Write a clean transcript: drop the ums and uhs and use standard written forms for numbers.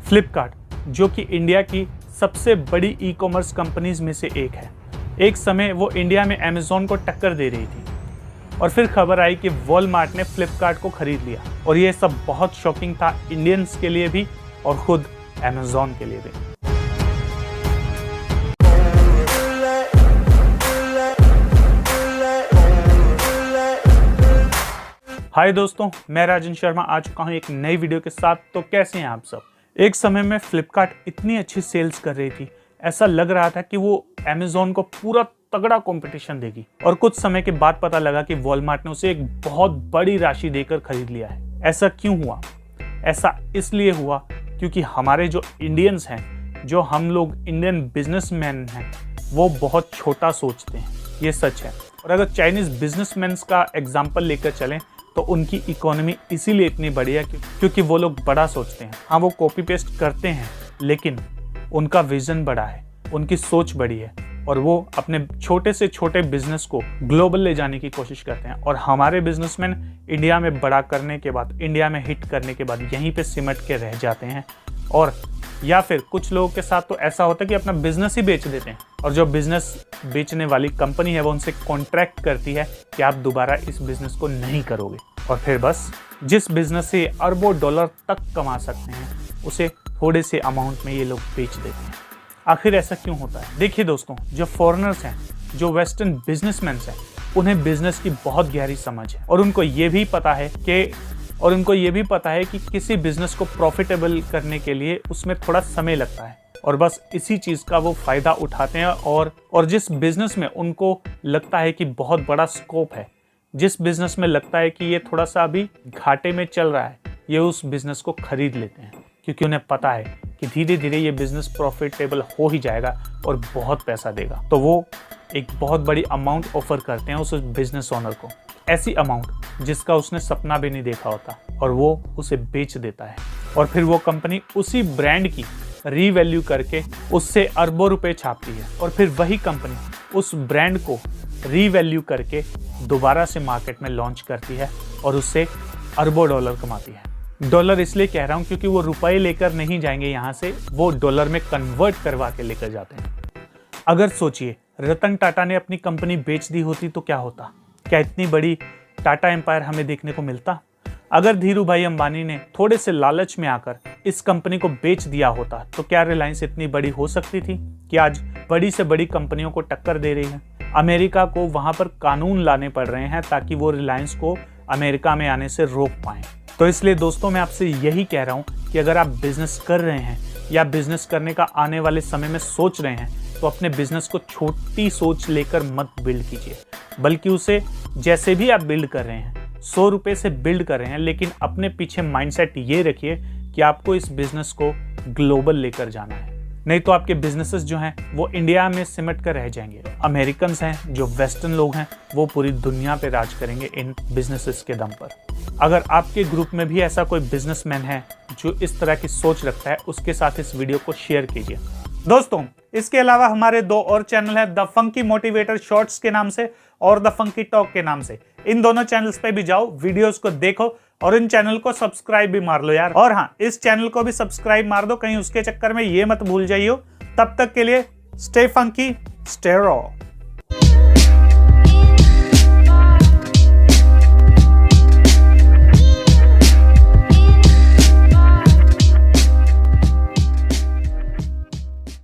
फ्लिपकार्ट, जो कि इंडिया की सबसे बड़ी ई कॉमर्स कंपनीज में से एक है। एक समय वो इंडिया में अमेज़ॉन को टक्कर दे रही थी और फिर खबर आई कि वॉलमार्ट ने फ्लिपकार्ट को खरीद लिया और ये सब बहुत शॉकिंग था इंडियंस के लिए भी और खुद अमेज़ॉन के लिए भी। हाय दोस्तों, मैं राजन शर्मा आ चुका हूँ एक नई वीडियो के साथ। तो कैसे हैं आप सब? एक समय में फ्लिपकार्ट इतनी अच्छी सेल्स कर रही थी, ऐसा लग रहा था कि वो अमेज़ॉन को पूरा तगड़ा कंपटीशन देगी। और कुछ समय के बाद पता लगा कि वॉलमार्ट ने उसे एक बहुत बड़ी राशि देकर खरीद लिया है। ऐसा क्यों हुआ? ऐसा इसलिए हुआ क्योंकि हमारे जो इंडियंस हैं, जो हम लोग इंडियन बिजनेसमैन हैं, वो बहुत छोटा सोचते हैं। ये सच है। और अगर चाइनीज बिजनेसमैन का एग्जाम्पल लेकर चलें तो उनकी इकोनॉमी इसीलिए इतनी बड़ी है क्योंकि वो लोग बड़ा सोचते हैं। हाँ, वो कॉपी पेस्ट करते हैं, लेकिन उनका विजन बड़ा है, उनकी सोच बड़ी है और वो अपने छोटे से छोटे बिजनेस को ग्लोबल ले जाने की कोशिश करते हैं। और हमारे बिजनेसमैन इंडिया में बड़ा करने के बाद, इंडिया में हिट करने के बाद यहीं पे सिमट के रह जाते हैं। और या फिर कुछ लोगों के साथ तो ऐसा होता है कि अपना बिजनेस ही बेच देते हैं और जो बिजनेस बेचने वाली कंपनी है वो उनसे कॉन्ट्रैक्ट करती है कि आप दोबारा इस बिजनेस को नहीं करोगे। और फिर बस जिस बिजनेस से अरबों डॉलर तक कमा सकते हैं उसे थोड़े से अमाउंट में ये लोग बेच देते हैं। आखिर ऐसा क्यों होता है? देखिए दोस्तों, जो फॉरेनर्स हैं, जो वेस्टर्न बिजनेसमैन हैं, उन्हें बिजनेस की बहुत गहरी समझ है और उनको ये भी पता है कि किसी बिजनेस को प्रॉफिटेबल करने के लिए उसमें थोड़ा समय लगता है और बस इसी चीज का वो फायदा उठाते हैं। और जिस बिजनेस में उनको लगता है कि बहुत बड़ा स्कोप है, जिस बिजनेस में लगता है कि ये थोड़ा सा अभी घाटे में चल रहा है, ये उस बिजनेस को खरीद लेते हैं क्योंकि उन्हें पता है कि धीरे धीरे ये बिजनेस प्रॉफिटेबल हो ही जाएगा और बहुत पैसा देगा। तो वो एक बहुत बड़ी अमाउंट ऑफर करते हैं उस बिजनेस ओनर को, ऐसी अमाउंट जिसका उसने सपना भी नहीं देखा होता, और वो उसे बेच देता है। और फिर वो कंपनी उसी ब्रांड की रीवैल्यू करके उससे अरबों रुपए छापती है और फिर वही कंपनी उस ब्रांड को रीवैल्यू करके दोबारा से मार्केट में लॉन्च करती है और उससे अरबों डॉलर कमाती है। डॉलर इसलिए कह रहा हूँ क्योंकि वो रुपए लेकर नहीं जाएंगे यहाँ से, वो डॉलर में कन्वर्ट करवा के लेकर जाते हैं। अगर सोचिए, रतन टाटा ने अपनी कंपनी बेच दी होती तो क्या होता? क्या इतनी बड़ी टाटा एम्पायर हमें देखने को मिलता? अगर धीरू भाई अंबानी ने थोड़े से लालच में आकर इस कंपनी को बेच दिया होता तो क्या रिलायंस इतनी बड़ी हो सकती थी कि आज बड़ी से बड़ी कंपनियों को टक्कर दे रही है? अमेरिका को वहां पर कानून लाने पड़ रहे हैं ताकि वो रिलायंस को अमेरिका में आने से रोक पाएं। तो इसलिए दोस्तों, मैं आपसे यही कह रहा हूं कि अगर आप बिजनेस कर रहे हैं या बिजनेस करने का आने वाले समय में सोच रहे हैं तो अपने बिजनेस को छोटी सोच लेकर मत बिल्ड कीजिए, बल्कि उसे जैसे भी आप बिल्ड कर रहे हैं, 100 रुपए से बिल्ड कर रहे हैं, लेकिन अपने पीछे माइंडसेट ये रखिए कि आपको इस बिजनेस को ग्लोबल लेकर जाना है। नहीं तो आपके बिजनेसेस जो हैं वो इंडिया में सिमट कर रह जाएंगे। अमेरिकन्स हैं, जो वेस्टर्न लोग हैं, वो पूरी दुनिया पे राज करेंगे इन बिजनेसेस के दम पर। अगर आपके ग्रुप में भी ऐसा कोई बिजनेसमैन है जो इस तरह की सोच रखता है, उसके साथ इस वीडियो को शेयर कीजिए। दोस्तों, इसके अलावा हमारे 2 और चैनल है, द फंकी मोटिवेटर शॉर्ट्स के नाम से और द फंकी टॉक के नाम से। इन दोनों चैनल्स पे भी जाओ, वीडियोस को देखो और इन चैनल को सब्सक्राइब भी मार लो यार। और हाँ, इस चैनल को भी सब्सक्राइब मार दो, कहीं उसके चक्कर में ये मत भूल जाइयो। तब तक के लिए स्टे फंकी, स्टे रॉ।